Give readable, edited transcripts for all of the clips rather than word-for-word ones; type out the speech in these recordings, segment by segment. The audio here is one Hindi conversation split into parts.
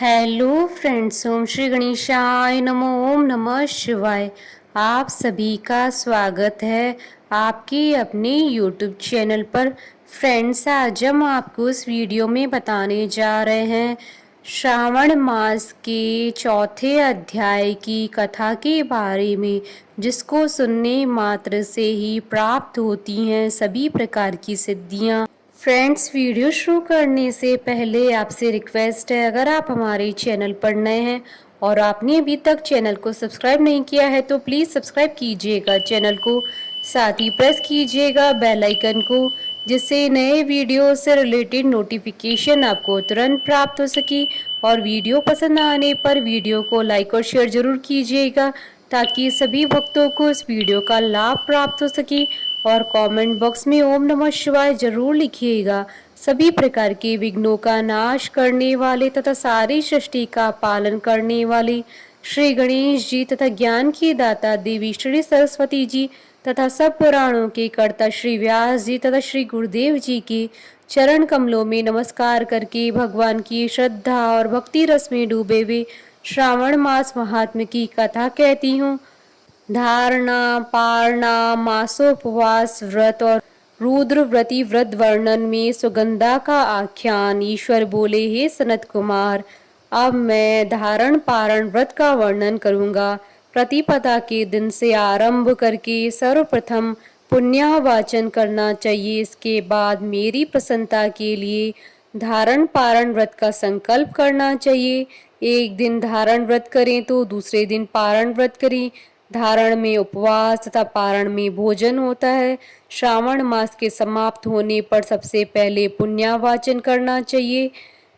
हेलो फ्रेंड्स, ओम श्री गणेशाय नमो। ओम नमः शिवाय। आप सभी का स्वागत है आपके अपने यूट्यूब चैनल पर। फ्रेंड्स, आज हम आपको इस वीडियो में बताने जा रहे हैं श्रावण मास के चौथे अध्याय की कथा के बारे में, जिसको सुनने मात्र से ही प्राप्त होती हैं सभी प्रकार की सिद्धियां। फ्रेंड्स, वीडियो शुरू करने से पहले आपसे रिक्वेस्ट है, अगर आप हमारे चैनल पर नए हैं और आपने अभी तक चैनल को सब्सक्राइब नहीं किया है तो प्लीज़ सब्सक्राइब कीजिएगा चैनल को, साथ ही प्रेस कीजिएगा बेल आइकन को, जिससे नए वीडियो से रिलेटेड नोटिफिकेशन आपको तुरंत प्राप्त हो सके। और वीडियो पसंद आने पर वीडियो को लाइक और शेयर ज़रूर कीजिएगा, ताकि सभी भक्तों को इस वीडियो का लाभ प्राप्त हो सके। और कमेंट बॉक्स में ओम नमः शिवाय जरूर लिखिएगा। सभी प्रकार के विघ्नों का नाश करने वाले तथा सारी सृष्टि का पालन करने वाले श्री गणेश जी तथा ज्ञान की दाता देवी श्री सरस्वती जी तथा सब पुराणों के कर्ता श्री व्यास जी तथा श्री गुरुदेव जी के चरण कमलों में नमस्कार करके भगवान की श्रद्धा और भक्ति रस में डूबे हुए श्रावण मास महात्म्य की कथा कहती हूँ। धारणा, पारणा, मासोपवास व्रत और रुद्र व्रती व्रत वर्णन में सुगंधा का आख्यान। ईश्वर बोले, हे सनत कुमार, अब मैं धारण पारण व्रत का वर्णन करूंगा। प्रतिपदा के दिन से आरंभ करके सर्वप्रथम पुण्यावाचन करना चाहिए। इसके बाद मेरी प्रसन्नता के लिए धारण पारण व्रत का संकल्प करना चाहिए। एक दिन धारण व्रत करें तो दूसरे दिन पारण व्रत करें। धारण में उपवास तथा पारण में भोजन होता है। श्रावण मास के समाप्त होने पर सबसे पहले पुण्यावाचन करना चाहिए।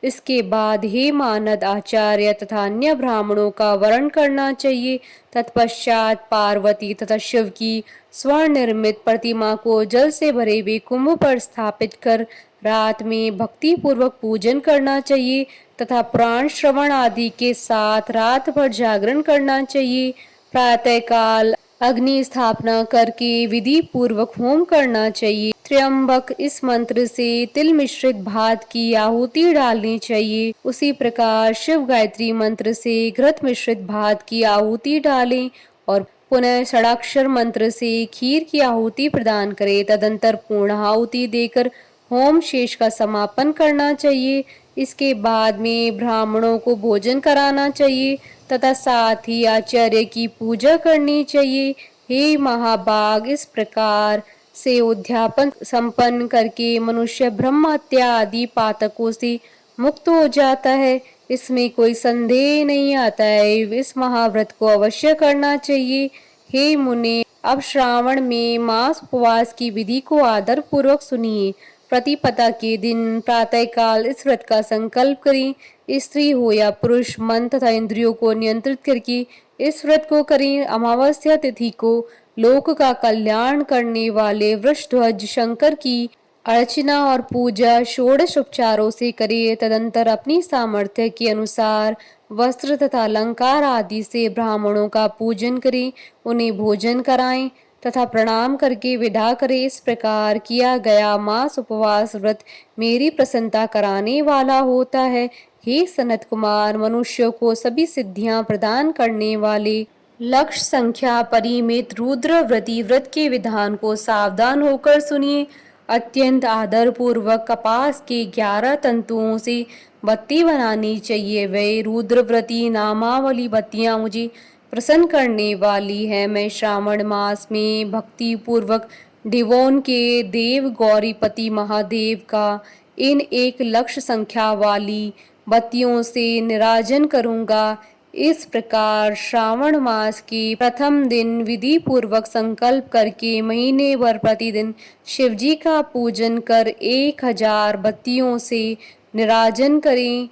इसके बाद हे मानद आचार्य तथा अन्य ब्राह्मणों का वरण करना चाहिए। तत्पश्चात पार्वती तथा शिव की स्वर्ण निर्मित प्रतिमा को जल से भरे हुए कुंभ पर स्थापित कर रात में भक्ति पूर्वक पूजन करना चाहिए तथा पुराण श्रवण आदि के साथ रात भर जागरण करना चाहिए। प्रातः काल अग्नि स्थापना करके विधि पूर्वक होम करना चाहिए। त्र्यंबक इस मंत्र से तिल मिश्रित भात की आहुति डालनी चाहिए। उसी प्रकार शिव गायत्री मंत्र से घृत मिश्रित भात की आहुति डालें और पुनः षडाक्षर मंत्र से खीर की आहुति प्रदान करें। तदंतर पूर्ण आहुति देकर होम शेष का समापन करना चाहिए। इसके बाद में ब्राह्मणों को भोजन कराना चाहिए तथा साथ ही आचार्य की पूजा करनी चाहिए। हे महाभाग, इस प्रकार से उद्यापन संपन्न करके मनुष्य ब्रह्म हत्या आदि पातकों से मुक्त हो जाता है। इसमें कोई संदेह नहीं आता है। इस महाव्रत को अवश्य करना चाहिए। हे मुने, अब श्रावण में मास उपवास की विधि को आदर पूर्वक सुनिए। प्रतिपदा के दिन प्रातः काल इस व्रत का संकल्प करें। स्त्री हो या पुरुष, मन तथा इंद्रियों को नियंत्रित करके इस व्रत को करें। अमावस्या तिथि को लोक का कल्याण करने वाले वृषध्वज शंकर की अर्चना और पूजा षोडश उपचारों से करें। तदंतर अपनी सामर्थ्य के अनुसार वस्त्र तथा अलंकार आदि से ब्राह्मणों का पूजन करें, उन्हें भोजन कराएं तथा प्रणाम करके विदा करें। इस प्रकार किया गया मास उपवास व्रत मेरी प्रसन्नता कराने वाला होता है। हे सनत कुमार, मनुष्यों को सभी सिद्धियां प्रदान करने वाले लक्ष्य संख्या परिमित रुद्र व्रती व्रत के विधान को सावधान होकर सुनिए। अत्यंत आदर पूर्वक कपास के 11 तंतुओं से बत्ती बनानी चाहिए। वे रुद्रव्रती नामावली बत्तियां मुझे प्रसन्न करने वाली है। मैं श्रावण मास में भक्ति पूर्वक डिवोन के देव गौरीपति महादेव का इन 1 लक्ष्य संख्या वाली बत्तियों से निराजन करूंगा। इस प्रकार श्रावण मास के प्रथम दिन विधि पूर्वक संकल्प करके महीने भर प्रतिदिन शिवजी का पूजन कर 1000 बत्तियों से निराजन करें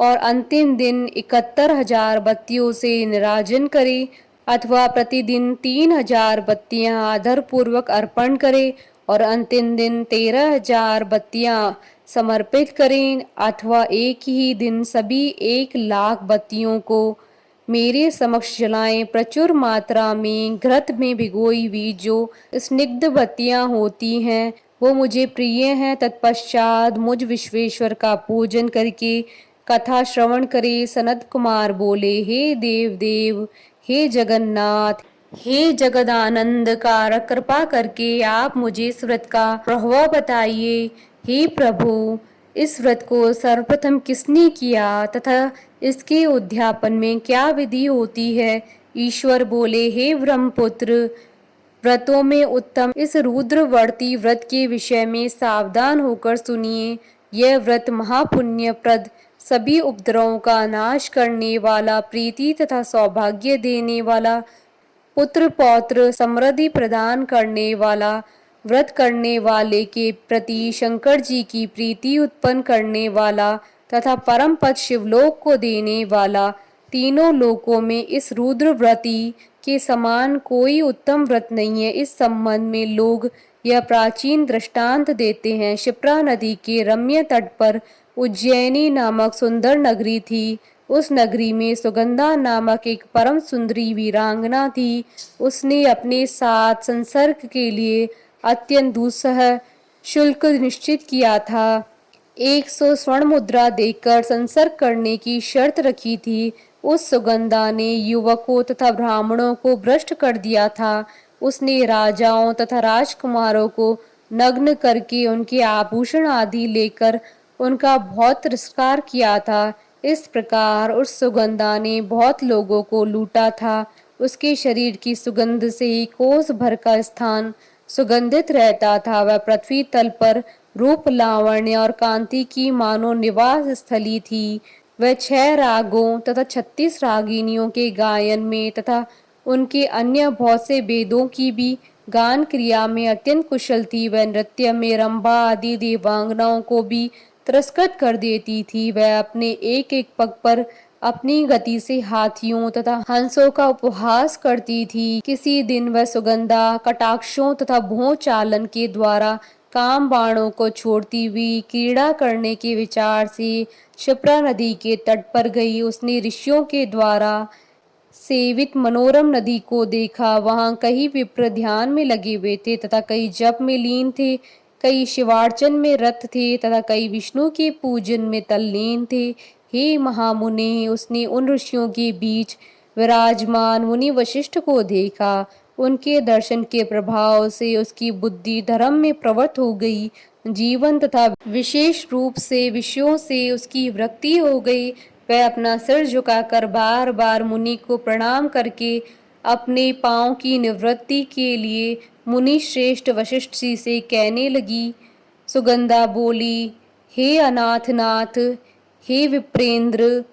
और अंतिम दिन 71,000 बत्तियों से निराजन करें, अथवा प्रतिदिन 3000 बत्तियां आदर पूर्वक अर्पण करें और अंतिम दिन 13,000 बत्तियां समर्पित करें, अथवा एक ही दिन सभी 1,00,000 बत्तियों को मेरे समक्ष जलाएं। प्रचुर मात्रा में घृत में भिगोई हुई जो स्निग्ध बत्तियां होती हैं वो मुझे प्रिय हैं। तत्पश्चात मुझ विश्वेश्वर का पूजन करके कथा श्रवण करे। सनत कुमार बोले, हे देव देव, हे जगन्नाथ, हे जगदानंद कारक, कृपा करके आप मुझे इस व्रत का प्रभाव बताइए। हे प्रभु, इस व्रत को सर्वप्रथम किसने किया तथा इसके उद्यापन में क्या विधि होती है? ईश्वर बोले, हे ब्रह्मपुत्र, व्रतों में उत्तम इस रुद्रवर्ती व्रत के विषय में सावधान होकर सुनिए। यह व्रत महापुण्यप्रद, सभी उपद्रवों का नाश करने वाला, प्रीति तथा सौभाग्य देने वाला, पुत्र पौत्र समृद्धि प्रदान करने वाला, व्रत करने वाले के प्रति शंकर जी की प्रीति उत्पन्न करने वाला तथा परम पद शिवलोक को देने वाला, तीनों लोकों में इस रुद्र व्रती के समान कोई उत्तम व्रत नहीं है। इस संबंध में लोग यह प्राचीन दृष्टांत देते हैं। शिप्रा नदी के रम्य तट पर उज्जैनी नामक सुंदर नगरी थी। उस नगरी में सुगंधा नामक एक परम सुंदरी वीरांगना थी। उसने अपने साथ संसर्ग के लिए अत्यंत दुस्सह शुल्क निश्चित किया था। 100 स्वर्ण मुद्रा देकर संसर्ग करने की शर्त रखी थी। उस सुगंधा ने युवकों तथा ब्राह्मणों को भ्रष्ट कर दिया था। उसने राजाओं तथा राजकुमारों को नग्न करके उनके आभूषण आदि लेकर उनका बहुत तिरस्कार किया था। इस प्रकार उस सुगंधा ने बहुत लोगों को लूटा था। उसके शरीर की सुगंध से ही कोस भर का स्थान सुगंधित रहता था। वह पृथ्वी तल पर रूप, लावण्य और कांति की मानो निवास स्थली थी। वह 6 रागों तथा 36 रागिनियों के गायन में तथा उनके अन्य बहुत से वेदों की भी गान क्रिया में अत्यंत कुशल थी। वह नृत्य में रंभा आदि देवांगनाओं को भी तिरस्कृत कर देती थी। वह अपने एक एक पग पर अपनी गति से हाथियों तथा हंसों का उपहास करती थी। किसी दिन वह सुगंधा कटाक्षों तथा भों चालन के द्वारा काम बाणों को छोड़ती हुई क्रीड़ा करने के विचार से शिप्रा नदी के तट पर गई। उसने ऋषियों के द्वारा सेवित मनोरम नदी को देखा। वहां कई विप्र ध्यान में लगे हुए थे तथा कई जप में लीन थे, कई शिवार्चन में रत थे तथा कई विष्णु के पूजन में तल्लीन थे। हे महामुने, उसने उन ऋषियों के बीच विराजमान मुनि वशिष्ठ को देखा। उनके दर्शन के प्रभाव से उसकी बुद्धि धर्म में प्रवृत्त हो गई। जीवन तथा विशेष रूप से विषयों से उसकी विरक्ति हो गई। वह अपना सिर झुकाकर बार बार मुनि को प्रणाम करके अपने पांव की निवृत्ति के लिए मुनि श्रेष्ठ वशिष्ठ जी से कहने लगी। सुगंधा बोली, हे अनाथनाथ, हे विप्रेंद्र,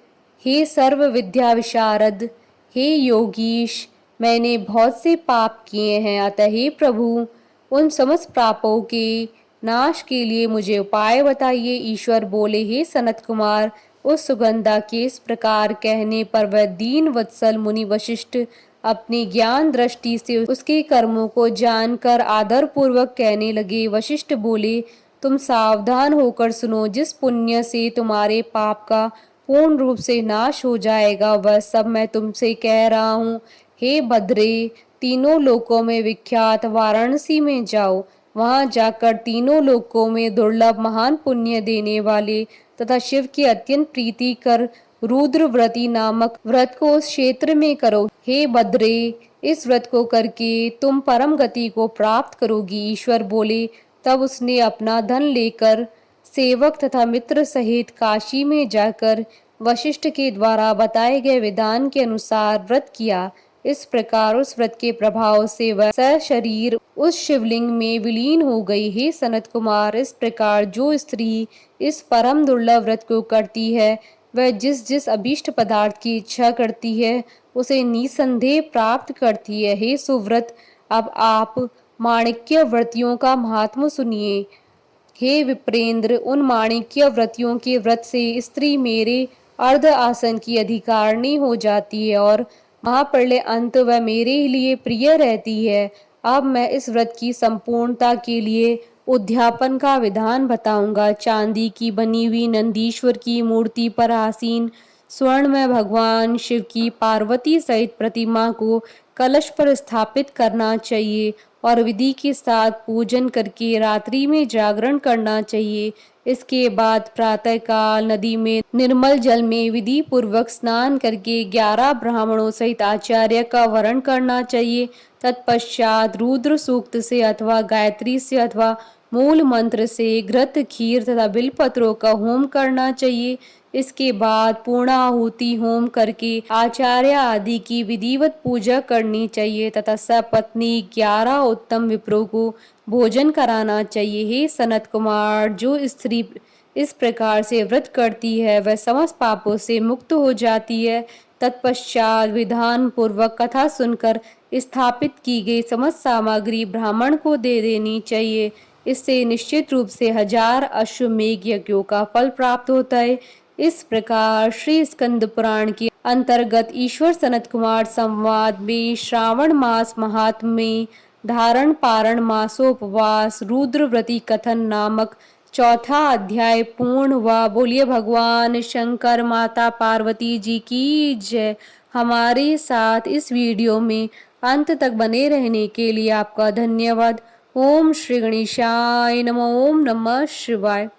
हे सर्व विद्या विशारद, हे योगीश, मैंने बहुत से पाप किए हैं। अतः हे प्रभु, उन समस्त पापों के नाश के लिए मुझे उपाय बताइए। ईश्वर बोले, हे सनत कुमार, उस सुगंधा के इस प्रकार कहने पर वह दीन वत्सल मुनि वशिष्ठ अपनी ज्ञान दृष्टि से उसके कर्मों को जानकर आदर पूर्वक कहने लगे। वशिष्ठ बोले, तुम सावधान होकर सुनो। जिस पुण्य से तुम्हारे पाप का पूर्ण रूप से नाश हो जाएगा, वह सब मैं तुमसे कह रहा हूँ। हे भद्रे, तीनों लोकों में विख्यात वाराणसी में जाओ। वहां जाकर तीनों लोकों में दुर्लभ महान पुण्य देने वाले तथा शिव की अत्यंत प्रीति कर रुद्र व्रती नामक व्रत को उस क्षेत्र में करो। हे भद्रे, इस व्रत को करके तुम परम गति को प्राप्त करोगी। ईश्वर बोले। तब उसने अपना धन लेकर सेवक तथा मित्र सहित काशी में जाकर वशिष्ठ के द्वारा बताए गए विधान के अनुसार व्रत किया। इस प्रकार उस व्रत के प्रभाव से वह सशरीर उस शिवलिंग में विलीन हो गई। हे सनत कुमार, इस प्रकार जो स्त्री इस परम दुर्लभ व्रत को करती है, वह जिस जिस अभीष्ट पदार्थ की इच्छा करती है, उसे निसंदेह प्राप्त करती है। हे सुव्रत, अब आप माणिक्य व्रतियों का महात्म्य सुनिए। हे विप्रेंद्र, उन माणिक्य व्रतियों के व्रत से स्त्री मेरे अर्ध आसन की अधिकारिणी हो जाती है और महाप्रलय अंत वह मेरे लिए प्रिय रहती है। अब मैं इस व्रत की संपूर्णता के लिए उद्यापन का विधान बताऊंगा। चांदी की बनी हुई नंदीश्वर की मूर्ति पर आसीन स्वर्ण में भगवान शिव की पार्वती सहित प्रतिमा को कलश पर स्थापित करना चाहिए और विधि के साथ पूजन करके रात्रि में जागरण करना चाहिए। इसके बाद प्रातःकाल नदी में निर्मल जल में विधि पूर्वक स्नान करके 11 ब्राह्मणों सहित आचार्य का वरण करना चाहिए। तत्पश्चात रुद्र सूक्त से अथवा गायत्री से अथवा मूल मंत्र से घृत खीर तथा बिलपत्रों का होम करना चाहिए। इसके बाद पूर्णाहुति होम करके आचार्य आदि की विधिवत पूजा करनी चाहिए तथा सपत्नी 11 उत्तम विप्रों को भोजन कराना चाहिए। हे सनत कुमार, जो स्त्री इस प्रकार से व्रत करती है वह समस्त पापों से मुक्त हो जाती है। तत्पश्चात विधान पूर्वक कथा सुनकर स्थापित की गई समस्त सामग्री ब्राह्मण को दे देनी चाहिए। इससे निश्चित रूप से 1000 अश्वमेघ यज्ञों का फल प्राप्त होता है। इस प्रकार श्री स्कंद पुराण के अंतर्गत ईश्वर सनत कुमार संवाद में श्रावण मास महात्म्य में धारण पारण मासोपवास रुद्रव्रती कथन नामक चौथा अध्याय पूर्ण हुआ। बोलिए भगवान शंकर माता पार्वती जी की जय। हमारे साथ इस वीडियो में अंत तक बने रहने के लिए आपका धन्यवाद। ओम श्री गणेशाय नमः। ओम नमः शिवाय।